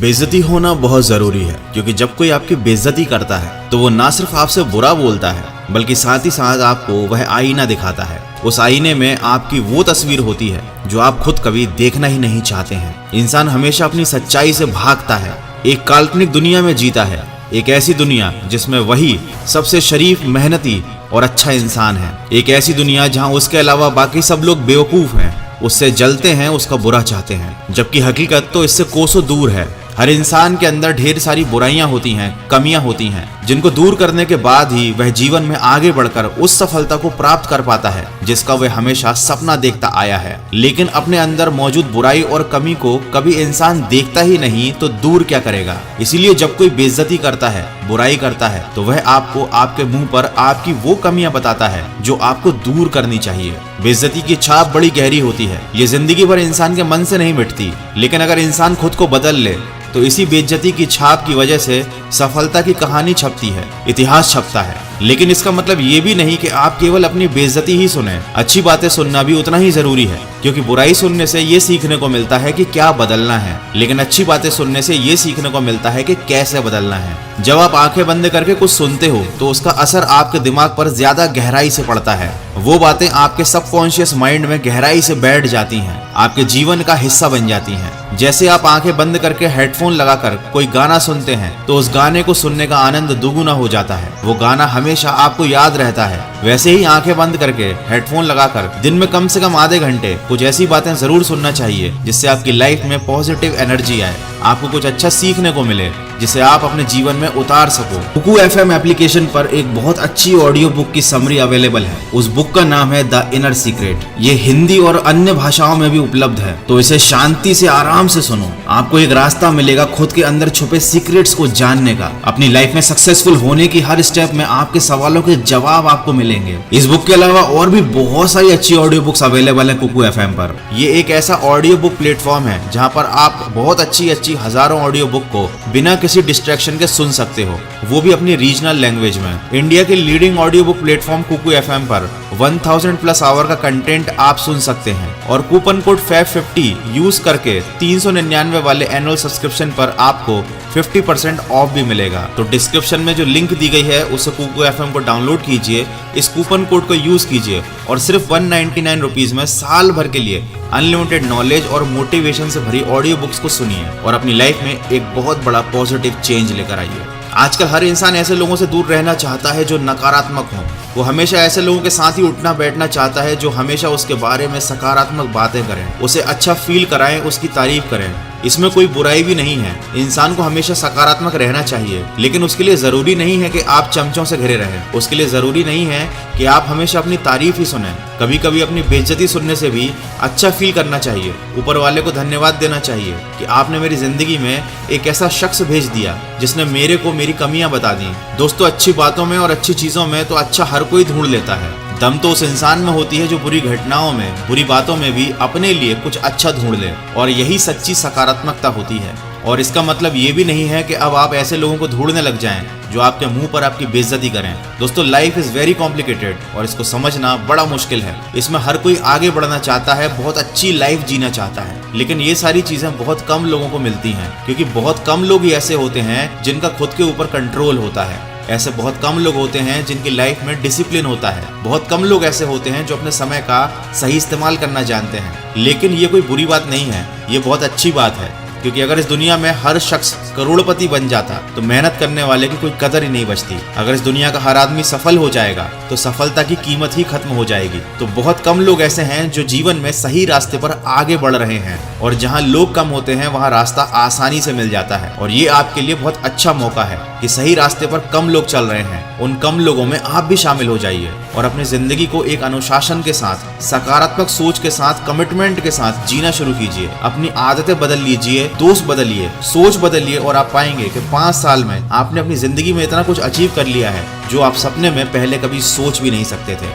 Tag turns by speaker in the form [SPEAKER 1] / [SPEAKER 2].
[SPEAKER 1] बेइज्जती होना बहुत जरूरी है, क्योंकि जब कोई आपकी बेइज्जती करता है तो वो ना सिर्फ आपसे बुरा बोलता है बल्कि साथ ही साथ आपको वह आईना दिखाता है। उस आईने में आपकी वो तस्वीर होती है जो आप खुद कभी देखना ही नहीं चाहते हैं। इंसान हमेशा अपनी सच्चाई से भागता है, एक काल्पनिक दुनिया में जीता है, एक ऐसी दुनिया जिसमें वही सबसे शरीफ, मेहनती और अच्छा इंसान है। एक ऐसी दुनिया जहां उसके अलावा बाकी सब लोग बेवकूफ हैं, उससे जलते हैं, उसका बुरा चाहते हैं, जबकि हकीकत तो इससे कोसों दूर है। हर इंसान के अंदर ढेर सारी बुराइयां होती हैं, कमियां होती हैं, जिनको दूर करने के बाद ही वह जीवन में आगे बढ़कर उस सफलता को प्राप्त कर पाता है जिसका वह हमेशा सपना देखता आया है। लेकिन अपने अंदर मौजूद बुराई और कमी को कभी इंसान देखता ही नहीं तो दूर क्या करेगा। इसीलिए जब कोई बेइज्जती करता है, बुराई करता है, तो वह आपको आपके मुंह पर आपकी वो कमियां बताता है जो आपको दूर करनी चाहिए। बेइज्जती की छाप बड़ी गहरी होती है, ये जिंदगी भर इंसान के मन से नहीं मिटती। लेकिन अगर इंसान खुद को बदल ले तो इसी बेइज्जती की छाप की वजह से सफलता की कहानी छपती है, इतिहास छपता है। लेकिन इसका मतलब ये भी नहीं कि आप केवल अपनी बेइज्जती ही सुने। अच्छी बातें सुनना भी उतना ही जरूरी है, क्योंकि बुराई सुनने से ये सीखने को मिलता है कि क्या बदलना है, लेकिन अच्छी बातें सुनने से ये सीखने को मिलता है कि कैसे बदलना है। जब आप आंखें बंद करके कुछ सुनते हो तो उसका असर आपके दिमाग पर ज्यादा गहराई से पड़ता है। वो बातें आपके सबकॉन्शियस माइंड में गहराई से बैठ जाती हैं, आपके जीवन का हिस्सा बन जाती हैं। जैसे आप आंखें बंद करके हेडफोन लगाकर कोई गाना सुनते हैं तो उस गाने को सुनने का आनंद दुगुना हो जाता है, वो गाना हमेशा आपको याद रहता है। वैसे ही आंखें बंद करके हेडफोन लगाकर दिन में कम से कम आधे घंटे कुछ ऐसी बातें जरूर सुनना चाहिए जिससे आपकी लाइफ में पॉजिटिव एनर्जी आए, आपको कुछ अच्छा सीखने को मिले जिसे आप अपने जीवन में उतार सको। कुकू FM एप्लीकेशन पर एक बहुत अच्छी ऑडियो बुक की समरी अवेलेबल है। उस बुक का नाम है द इनर सीक्रेट। ये हिंदी और अन्य भाषाओं में भी उपलब्ध है, तो इसे शांति से आराम से सुनो। आपको एक रास्ता मिलेगा खुद के अंदर छुपे सीक्रेट्स को जानने का। अपनी लाइफ में सक्सेसफुल होने की हर स्टेप में आपके सवालों के जवाब आपको मिलेंगे। इस बुक के अलावा और भी बहुत सारी अच्छी ऑडियो बुक्स अवेलेबल है कुकू FM पर। ये एक ऐसा ऑडियो बुक प्लेटफॉर्म है जहाँ पर आप बहुत अच्छी हजारों ऑडियो बुक को बिना किसी डिस्ट्रैक्शन के सुन सकते हो, वो भी अपनी रीजनल लैंग्वेज में। इंडिया के leading audio book platform Kuku FM पर 1000+ आवर का कंटेंट आप सुन सकते हैं और कूपन कोड FAB50 यूज करके 399 वाले एनुअल सब्सक्रिप्शन पर आपको 50% ऑफ भी मिलेगा। तो डिस्क्रिप्शन में जो लिंक दी गई है उसे कुकू FM को डाउनलोड कीजिए, इस कूपन कोड को यूज कीजिए और सिर्फ 199 रुपीज में साल भर के लिए अनलिमिटेड नॉलेज और मोटिवेशन से भरी ऑडियो बुक्स को सुनिए और अपनी लाइफ में एक बहुत बड़ा पॉजिटिव चेंज लेकर आइए। आजकल हर इंसान ऐसे लोगों से दूर रहना चाहता है जो नकारात्मक हों। वो हमेशा ऐसे लोगों के साथ ही उठना बैठना चाहता है जो हमेशा उसके बारे में सकारात्मक बातें करें, उसे अच्छा फील कराएं, उसकी तारीफ करें। इसमें कोई बुराई भी नहीं है, इंसान को हमेशा सकारात्मक रहना चाहिए। लेकिन उसके लिए जरूरी नहीं है कि आप चमचों से घिरे रहें, उसके लिए जरूरी नहीं है कि आप हमेशा अपनी तारीफ ही सुने। कभी कभी अपनी बेइज्जती सुनने से भी अच्छा फील करना चाहिए, ऊपर वाले को धन्यवाद देना चाहिए कि आपने मेरी जिंदगी में एक ऐसा शख्स भेज दिया जिसने मेरे को मेरी कमियां बता दी। दोस्तों, अच्छी बातों में और अच्छी चीजों में तो अच्छा हर कोई ढूंढ लेता है। दम तो उस इंसान में होती है जो बुरी घटनाओं में, बुरी बातों में भी अपने लिए कुछ अच्छा ढूंढ ले, और यही सच्ची सकारात्मकता होती है। और इसका मतलब ये भी नहीं है कि अब आप ऐसे लोगों को ढूंढने लग जाएं जो आपके मुंह पर आपकी बेइज्जती करें। दोस्तों, लाइफ इज वेरी कॉम्प्लिकेटेड और इसको समझना बड़ा मुश्किल है। इसमें हर कोई आगे बढ़ना चाहता है, बहुत अच्छी लाइफ जीना चाहता है, लेकिन ये सारी चीजें बहुत कम लोगों को मिलती हैं, क्योंकि बहुत कम लोग ही ऐसे होते हैं जिनका खुद के ऊपर कंट्रोल होता है। ऐसे बहुत कम लोग होते हैं जिनकी लाइफ में डिसिप्लिन होता है। बहुत कम लोग ऐसे होते हैं जो अपने समय का सही इस्तेमाल करना जानते हैं। लेकिन ये कोई बुरी बात नहीं है, ये बहुत अच्छी बात है, क्योंकि अगर इस दुनिया में हर शख्स करोड़पति बन जाता तो मेहनत करने वाले की कोई कदर ही नहीं बचती। अगर इस दुनिया का हर आदमी सफल हो जाएगा तो सफलता की कीमत ही खत्म हो जाएगी। तो बहुत कम लोग ऐसे हैं जो जीवन में सही रास्ते पर आगे बढ़ रहे हैं, और जहां लोग कम होते हैं वहां रास्ता आसानी से मिल जाता है। और ये आपके लिए बहुत अच्छा मौका है कि सही रास्ते पर कम लोग चल रहे हैं, उन कम लोगों में आप भी शामिल हो जाइए और अपनी जिंदगी को एक अनुशासन के साथ, सकारात्मक सोच के साथ, कमिटमेंट के साथ जीना शुरू कीजिए। अपनी आदतें बदल लीजिए, दोस्त बदलिए, सोच बदलिए, और आप पाएंगे कि 5 साल में आपने अपनी जिंदगी में इतना कुछ अचीव कर लिया है जो आप सपने में पहले कभी सोच भी नहीं सकते थे।